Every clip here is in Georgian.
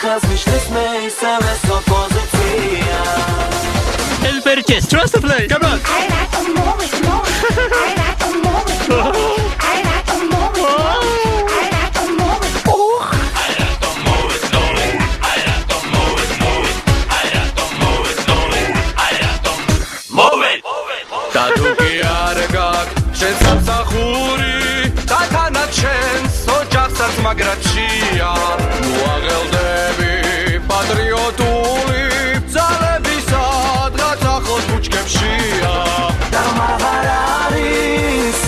ხელს მიშლის მე ისევე სოპოზიცია Elperches, trust the play, come on! I like to move it, move it. I like to move it, move it. I like to move it, move it. I like to move it. Դադուկի արգակ, շենց ամսախուրի, տայթանատ շենց, սոջախ սարց մագրաչիա, ու աղել դեպի, պատրիոտուլի, ծալեպի սատ, գացախոս բուչկեպշիա Դամավարարիս,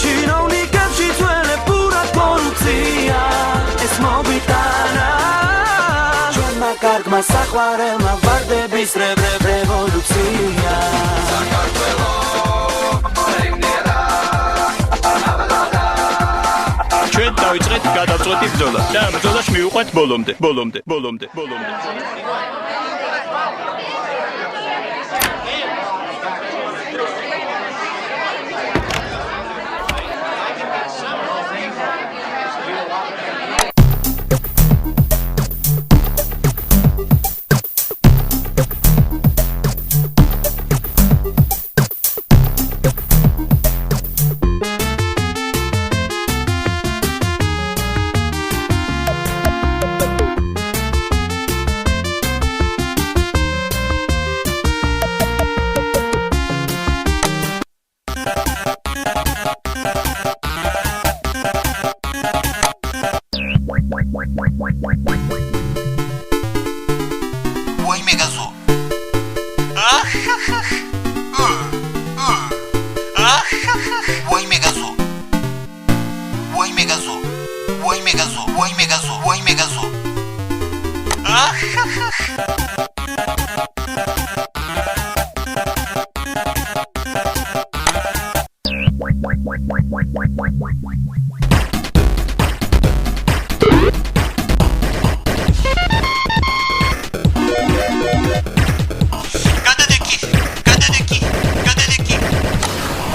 չինովնի կեպշիցուել է պուրատ կորուցիա Ես մոբիտանա, չոննակարգ մասախվարեմ ավար դեպիս ռև ռևոլուցիա ჩვენ დავიწყეთ გადავწყვეტი ბრძოლა და ამ ბრძოლას მივუყვეთ ბოლომდე. Ой, мегазу. Ой, мегазу. Ой, мегазу. Ой, мегазу. Ой, мегазу. Ой, мегазу.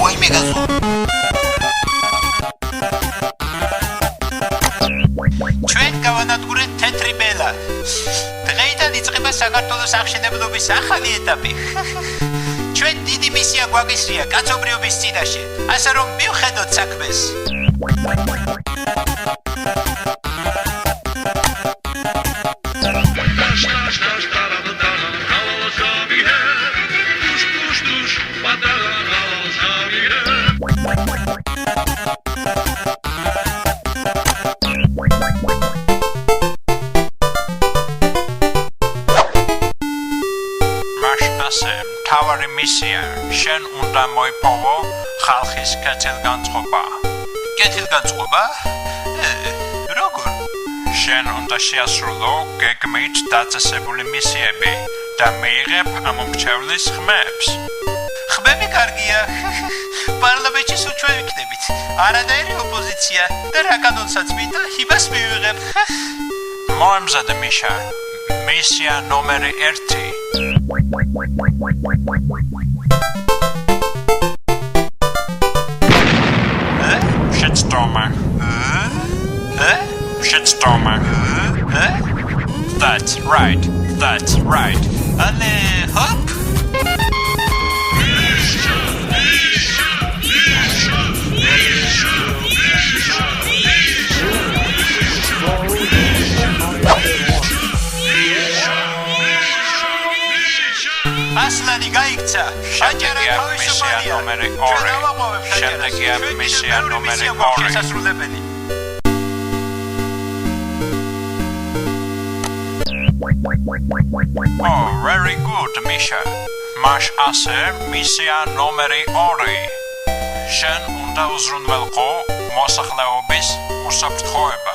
Ой, мегазу. ჩვენ გავანადგურეთ თეთრი ბელა. დღეიდან იწყება საქართველოს აღშენებლობის ახალი ეტაპი. ჩვენ დიდი მისია გვაგისრია კაცობრიობის წინაშე, ასე რომ მივხედოთ საქმეს. ასე მთავარი მისია შენ უნდა მოიპოვო ხალხის კეთილგანწყობა. კეთილგანწყობა? როგორ? შენ უნდა შეასრულო გეგმით დაწესებული მისიები და მიიღებ ამ მრჩევლის ხმებს. ხმები კარგია. პარლამენტში სულ ჩვენ ვიქნებით. არანაირი ოპოზიცია და რა კანონსაც მინდა, იმას მივიღებ. მოემზადე მიშა. მისია ნომერი 1. Shitstormer. Shitstormer. That's right. Ale, hop. Aslani gaikca. Შემდეგია მისია ნომერი 2. Შემდეგია მისია ნომერი 2. Oh, very good, Misha. Маш ასე მისია ნომერი 2. შენ უნდა უზრუნველყო მოსახლეობის უსაფრთხოება.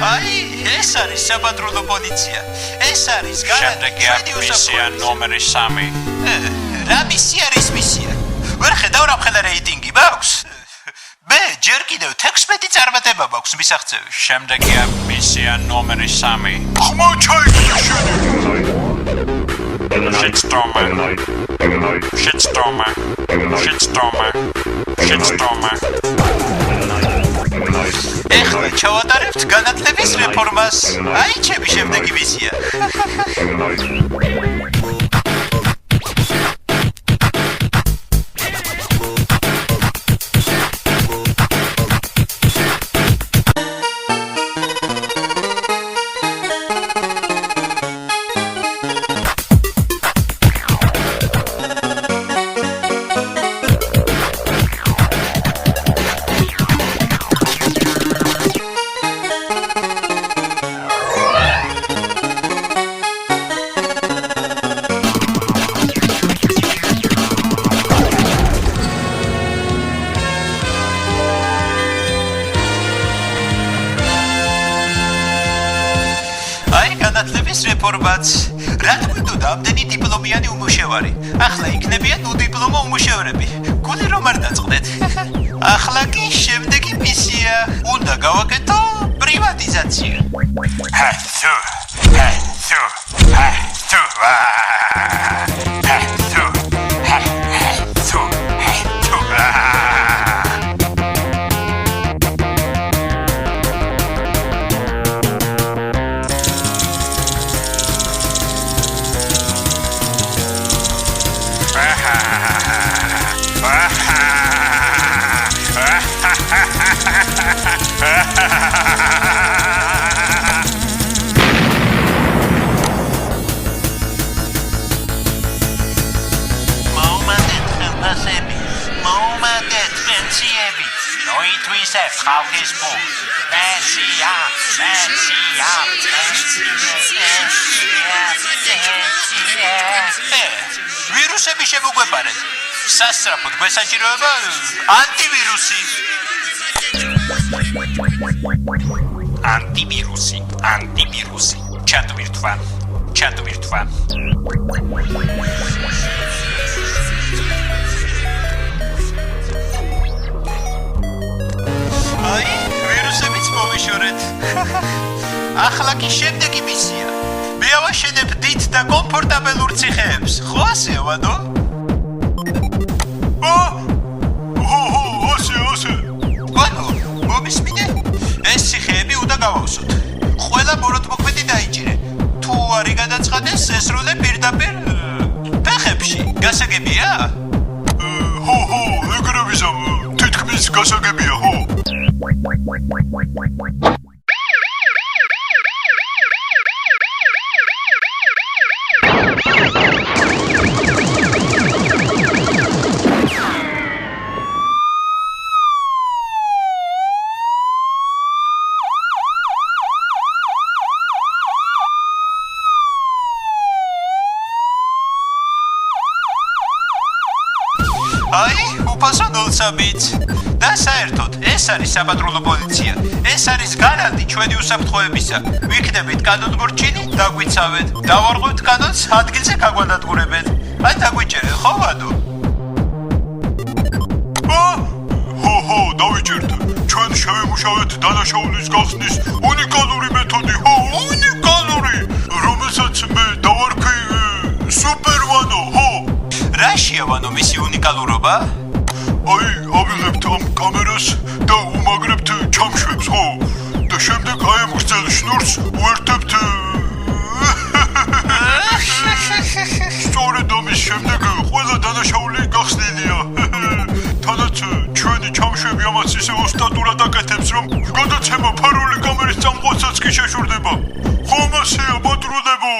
Ai, ეს არის საპატრულო პოლიცია. ეს არის შემდეგია მისია ნომერი 3. რა მისია არის მისია? ვერ ხედავ რა მხელა რეიტინგი მაქვს? მე ჯერ კიდევ 16 წარმატება მაქვს მისაღწევი. შემდეგია მისია ნომერი 3. ხმა ჩაიგდე შენი. Shitstormer. ეხლა ჩავატარებთ განათლების რეფორმას. აი ჩემი შემდეგი მისია. რეფორმაც. რა თქმა ამდენი დიპლომიანი უმუშევარი. ახლა იქნებიან უდიპლომო უმუშევრები. გული რომ არ დაწყდეთ. ახლა კი შემდეგი მისია. უნდა გავაკეთო პრივატიზაცია. ხალხის ფულს. პენსია. ვირუსები შემოგვეპარეთ. სასწრაფოდ გვესაჭიროება ანტივირუსი. ანტივირუსი. ჩატვირთვა. აი, ვირუსებიც მოვიშორეთ. ახლა კი შემდეგი მისია. მე ავაშენებ დიდ და კომფორტაბელურ ციხეებს. ხო ასეა, ვადო? ასე. ვადო, მომისმინე? ეს ციხეები უნდა გავავსოთ. ყველა ბოროტმოქმედი დაიჭირე. თუ არი გადაცხადეს, ესროლე პირდაპირ ფეხებში. გასაგებია? ეგრე ვიზამ. თითქმის გასაგებია, ხო? აი, უფასო ნულსაბით. და საერთოდ, ეს არის საპატრულო პოლიცია. ეს არის გარანტი ჩვენი უსაფრთხოებისა. ვიქნებით კანონმორჩილი, დაგვიცავეთ. დავარღვევთ კანონს, ადგილზე გაგვანადგურებეთ. აი, დაგვიჭერეთ, ხო, ვადო? ხო, დავიჭერთ. ჩვენ შევიმუშავეთ დანაშაულის გახსნის უნიკალური მეთოდი, უნიკალური, რომელსაც მე დავარქვი სუპერვანო, ხო? რაშია ვანო მისი უნიკალურობა? აი, ავიღებთ ამ კამერას და უმაგრებთ ჩამშვებს, ხო? და შემდეგ აი ამ გრძელ შნურს უერთებთ. სწორედ ამის შემდეგ ყველა დანაშაული გახსნილია. თანაც ჩვენი ჩამშვები ამას ისე ოსტატურად აკეთებს, რომ გადაცემა ფარული კამერის წამყვანსაც კი შეშურდება. ხომ ასეა, პატრულებო?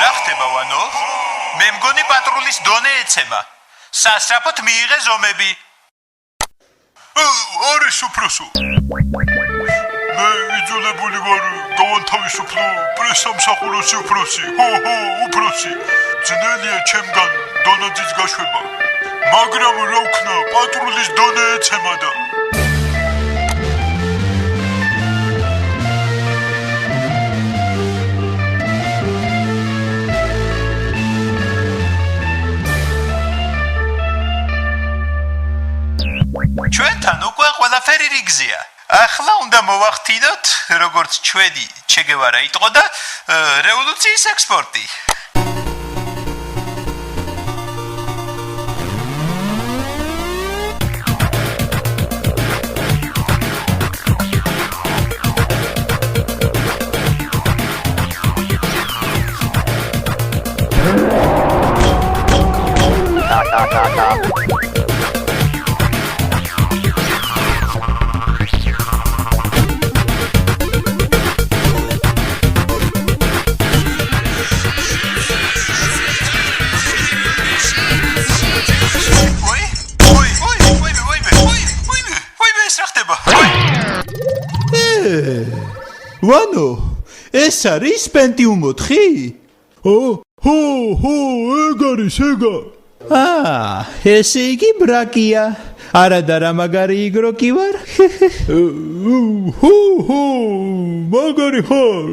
რა ხდება, ვანო? მე მგონი პატრულის დონე ეცემა. სასწრაფოდ მიიღე ზომები. არის უფროსო. მე იძულებული ვარ გავანთავისუფლო პრესამსახუროსი უფროსი. ხო, უფროსი. ძნელია ჩემგან დონაძის გაშვება. მაგრამ რა ვქნა, პატრულის დონე ეცემა და გზია. ახლა უნდა მოვახდინოთ, როგორც ჩვენი ჩე გევარა იტყო და რევოლუციის ექსპორტი. ვანო, ეს არის პენტიუმ 4? ეგ არის ეგა. ესე იგი ბრაკია. არადა რა მაგარი იგრო კი ვარ? მაგარი ხარ.